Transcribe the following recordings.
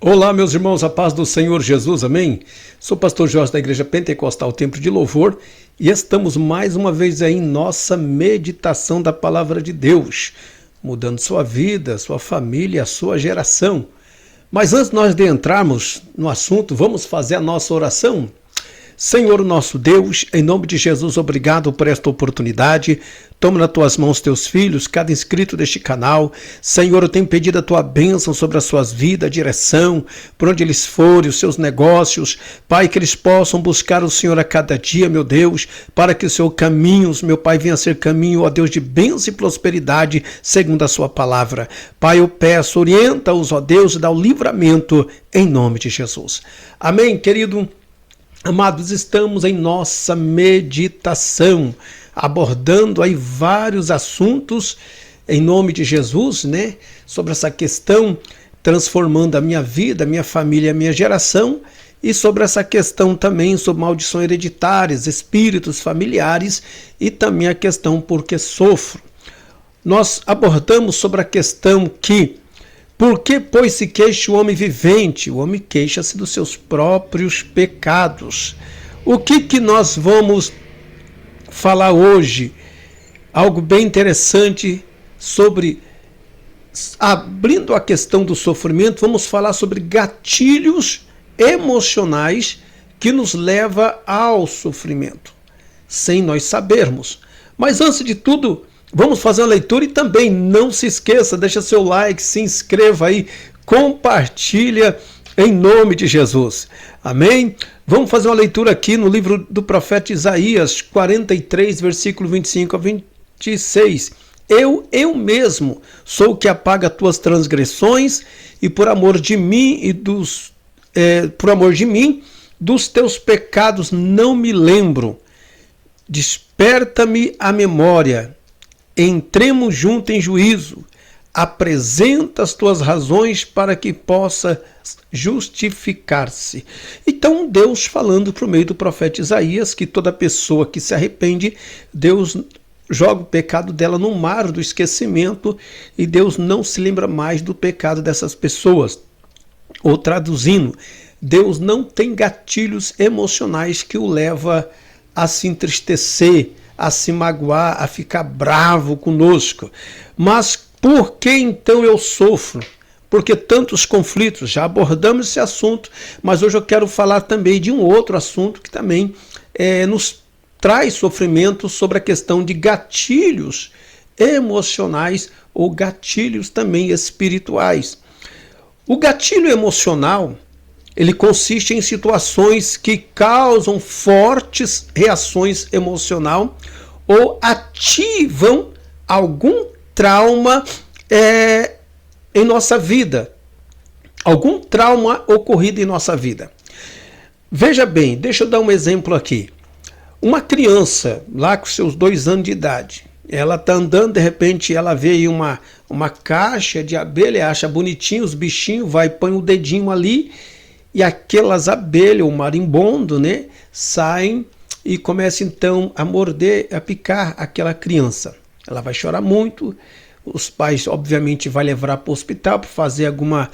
Olá, meus irmãos, a paz do Senhor Jesus, amém? Sou o pastor Jorge da Igreja Pentecostal Templo de Louvor e estamos mais uma vez aí em nossa meditação da Palavra de Deus, mudando sua vida, sua família, a sua geração. Mas antes de nós de entrarmos no assunto, vamos fazer a nossa oração? Senhor nosso Deus, em nome de Jesus, obrigado por esta oportunidade. Toma nas tuas mãos teus filhos, cada inscrito deste canal. Senhor, eu tenho pedido a tua bênção sobre as suas vidas, a direção, por onde eles forem, os seus negócios. Pai, que eles possam buscar o Senhor a cada dia, meu Deus, para que os seus caminhos, meu Pai, venha a ser caminho, ó Deus, de bênção e prosperidade, segundo a sua palavra. Pai, eu peço, orienta-os, ó Deus, e dá o livramento, em nome de Jesus. Amém, querido? Amados, estamos em nossa meditação, abordando aí vários assuntos em nome de Jesus, né? Sobre essa questão, transformando a minha vida, a minha família, a minha geração, e sobre essa questão também sobre maldições hereditárias, espíritos familiares e também a questão porque sofro. Nós abordamos sobre a questão que por que, pois, se queixa o homem vivente? O homem queixa-se dos seus próprios pecados. O que nós vamos falar hoje? Algo bem interessante sobre, abrindo a questão do sofrimento, vamos falar sobre gatilhos emocionais que nos levam ao sofrimento, sem nós sabermos. Mas antes de tudo, vamos fazer uma leitura e também não se esqueça, deixa seu like, se inscreva aí, compartilha em nome de Jesus. Amém? Vamos fazer uma leitura aqui no livro do profeta Isaías 43, versículo 25 a 26. Eu mesmo sou o que apaga as tuas transgressões e por amor de mim dos teus pecados não me lembro. Desperta-me a memória. Entremos junto em juízo, apresenta as tuas razões para que possa justificar-se. Então Deus falando por meio do profeta Isaías que toda pessoa que se arrepende, Deus joga o pecado dela no mar do esquecimento e Deus não se lembra mais do pecado dessas pessoas. Ou traduzindo, Deus não tem gatilhos emocionais que o leva a se entristecer, a se magoar, a ficar bravo conosco. Mas por que então eu sofro? Porque tantos conflitos, já abordamos esse assunto, mas hoje eu quero falar também de um outro assunto que também nos traz sofrimento sobre a questão de gatilhos emocionais ou gatilhos também espirituais. O gatilho emocional, ele consiste em situações que causam fortes reações emocionais ou ativam algum trauma em nossa vida. Algum trauma ocorrido em nossa vida. Veja bem, deixa eu dar um exemplo aqui. Uma criança, lá com seus 2 anos de idade, ela está andando, de repente ela vê aí uma caixa de abelha, acha bonitinho os bichinhos, vai, põe o dedinho ali, e aquelas abelhas, o marimbondo, né, saem e começam então a morder, a picar aquela criança. Ela vai chorar muito, os pais obviamente vão levar para o hospital para fazer alguma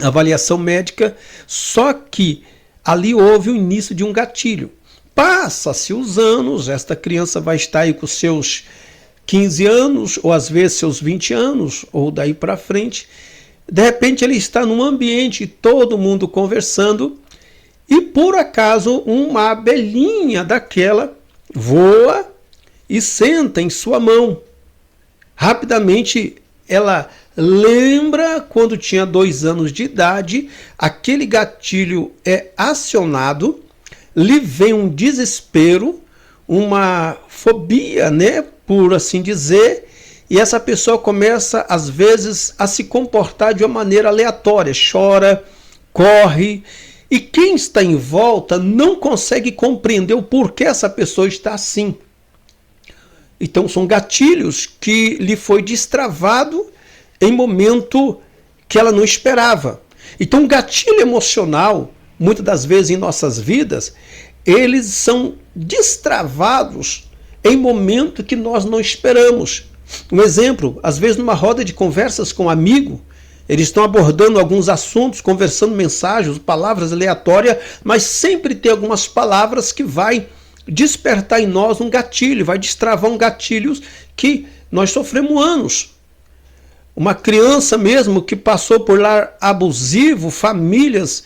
avaliação médica, só que ali houve o início de um gatilho. Passa-se os anos, esta criança vai estar aí com seus 15 anos, ou às vezes seus 20 anos, ou daí para frente. De repente ele está num ambiente, todo mundo conversando, e por acaso uma abelhinha daquela voa e senta em sua mão. Rapidamente ela lembra quando tinha 2 anos de idade, aquele gatilho é acionado, lhe vem um desespero, uma fobia, né, por assim dizer, e essa pessoa começa, às vezes, a se comportar de uma maneira aleatória, chora, corre, e quem está em volta não consegue compreender o porquê essa pessoa está assim. Então são gatilhos que lhe foi destravado em momento que ela não esperava. Então o gatilho emocional, muitas das vezes em nossas vidas, eles são destravados em momento que nós não esperamos. Um exemplo, às vezes numa roda de conversas com um amigo, Eles estão abordando alguns assuntos, conversando mensagens, palavras aleatórias, mas sempre tem algumas palavras que vai despertar em nós um gatilho, vai destravar um gatilho que nós sofremos anos. Uma criança mesmo que passou por lar abusivo, famílias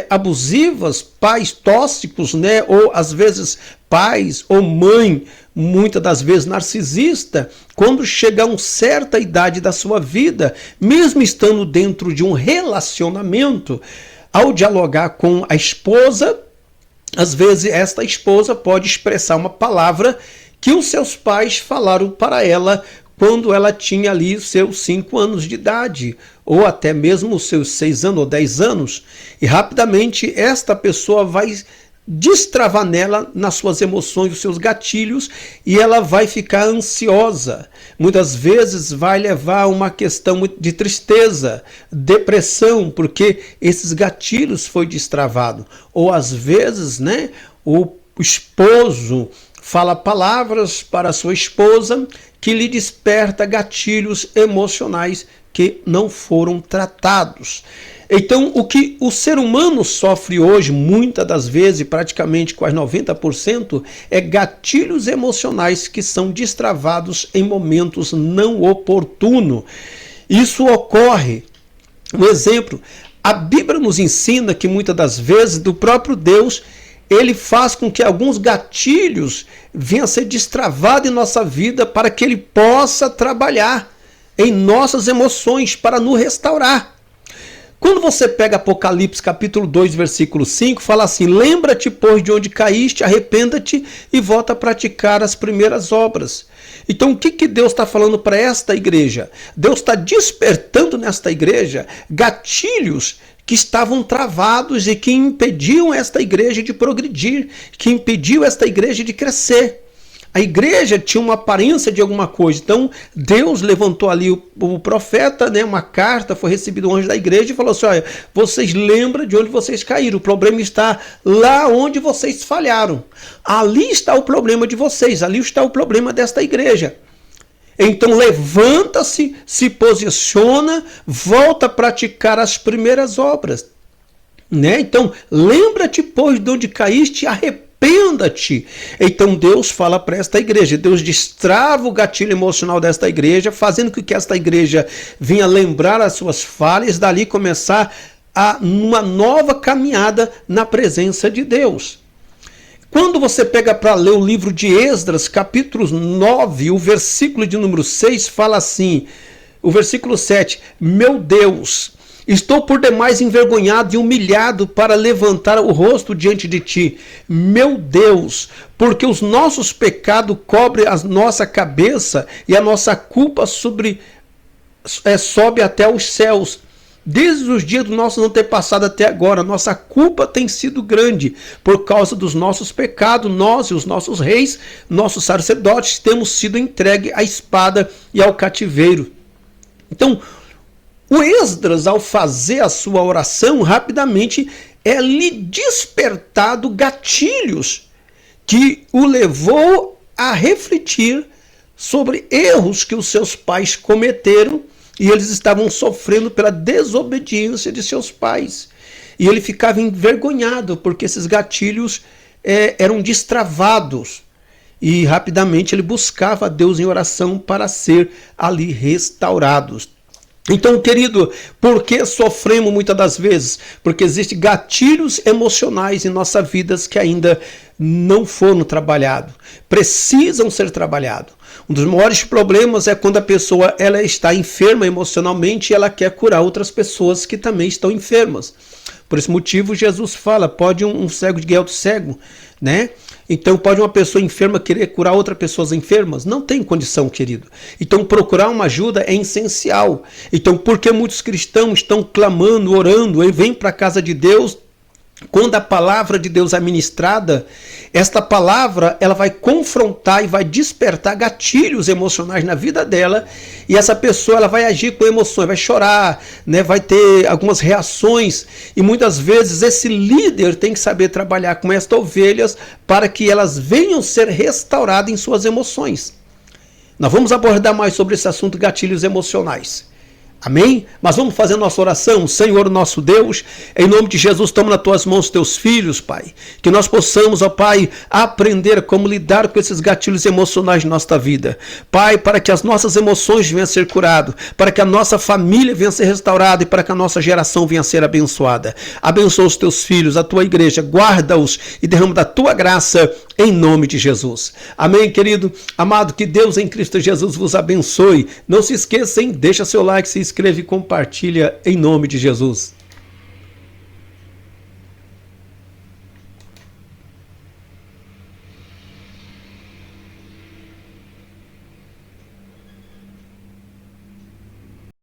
abusivas, pais tóxicos, né? Ou às vezes pais ou mãe, muitas das vezes narcisista, quando chega a uma certa idade da sua vida, mesmo estando dentro de um relacionamento, ao dialogar com a esposa, às vezes esta esposa pode expressar uma palavra que os seus pais falaram para ela quando ela tinha ali os seus 5 anos de idade, ou até mesmo os seus 6 anos ou 10 anos, e rapidamente esta pessoa vai destravar nela, nas suas emoções, os seus gatilhos, e ela vai ficar ansiosa. Muitas vezes vai levar a uma questão de tristeza, depressão, porque esses gatilhos foi destravado. Ou às vezes, né, o esposo fala palavras para a sua esposa que lhe desperta gatilhos emocionais que não foram tratados. Então, o que o ser humano sofre hoje, muitas das vezes, praticamente quase 90%, é gatilhos emocionais que são destravados em momentos não oportunos. Isso ocorre, um exemplo, a Bíblia nos ensina que muitas das vezes do próprio Deus, ele faz com que alguns gatilhos venham a ser destravados em nossa vida para que ele possa trabalhar em nossas emoções para nos restaurar. Quando você pega Apocalipse capítulo 2, versículo 5, fala assim: lembra-te, pois, de onde caíste, arrependa-te e volta a praticar as primeiras obras. Então, o que Deus está falando para esta igreja? Deus está despertando nesta igreja gatilhos que estavam travados e que impediam esta igreja de progredir, que impediu esta igreja de crescer. A igreja tinha uma aparência de alguma coisa. Então, Deus levantou ali o profeta, né, uma carta, foi recebido o anjo da igreja e falou assim: olha, vocês lembram de onde vocês caíram. O problema está lá onde vocês falharam. Ali está o problema de vocês, ali está o problema desta igreja. Então levanta-se, se posiciona, volta a praticar as primeiras obras. Né? Então, lembra-te, pois, de onde caíste, arrependa-te. Então Deus fala para esta igreja, Deus destrava o gatilho emocional desta igreja, fazendo com que esta igreja venha lembrar as suas falhas, dali começar uma nova caminhada na presença de Deus. Quando você pega para ler o livro de Esdras, capítulo 9, o versículo de número 6, fala assim, o versículo 7, meu Deus, estou por demais envergonhado e humilhado para levantar o rosto diante de ti. Meu Deus, porque os nossos pecados cobrem a nossa cabeça e a nossa culpa sobe até os céus. Desde os dias do nosso antepassado até agora, nossa culpa tem sido grande por causa dos nossos pecados. Nós e os nossos reis, nossos sacerdotes, temos sido entregues à espada e ao cativeiro. Então, o Esdras, ao fazer a sua oração, rapidamente lhe despertado gatilhos que o levou a refletir sobre erros que os seus pais cometeram, e eles estavam sofrendo pela desobediência de seus pais. E ele ficava envergonhado, porque esses gatilhos eram destravados. E rapidamente ele buscava a Deus em oração para ser ali restaurados. Então, querido, por que sofremos muitas das vezes? Porque existem gatilhos emocionais em nossas vidas que ainda não foram trabalhados. Precisam ser trabalhados. Um dos maiores problemas é quando a pessoa ela está enferma emocionalmente e ela quer curar outras pessoas que também estão enfermas. Por esse motivo, Jesus fala, pode um cego de guiar outro cego, né? Então, pode uma pessoa enferma querer curar outras pessoas enfermas? Não tem condição, querido. Então, procurar uma ajuda é essencial. Então, por que muitos cristãos estão clamando, orando, e vêm para a casa de Deus? Quando a palavra de Deus é ministrada, esta palavra ela vai confrontar e vai despertar gatilhos emocionais na vida dela, e essa pessoa ela vai agir com emoções, vai chorar, né, vai ter algumas reações, e muitas vezes esse líder tem que saber trabalhar com estas ovelhas para que elas venham ser restauradas em suas emoções. Nós vamos abordar mais sobre esse assunto, gatilhos emocionais. Amém? Mas vamos fazer nossa oração. Senhor nosso Deus, em nome de Jesus, toma nas tuas mãos teus filhos, Pai. Que nós possamos, ó Pai, aprender como lidar com esses gatilhos emocionais de nossa vida. Pai, para que as nossas emoções venham a ser curadas, para que a nossa família venha a ser restaurada e para que a nossa geração venha a ser abençoada. Abençoa os teus filhos, a tua igreja, guarda-os e derrama da tua graça em nome de Jesus. Amém, querido? Amado, que Deus em Cristo Jesus vos abençoe. Não se esqueça, hein? Deixa seu like, se inscreve e compartilha em nome de Jesus.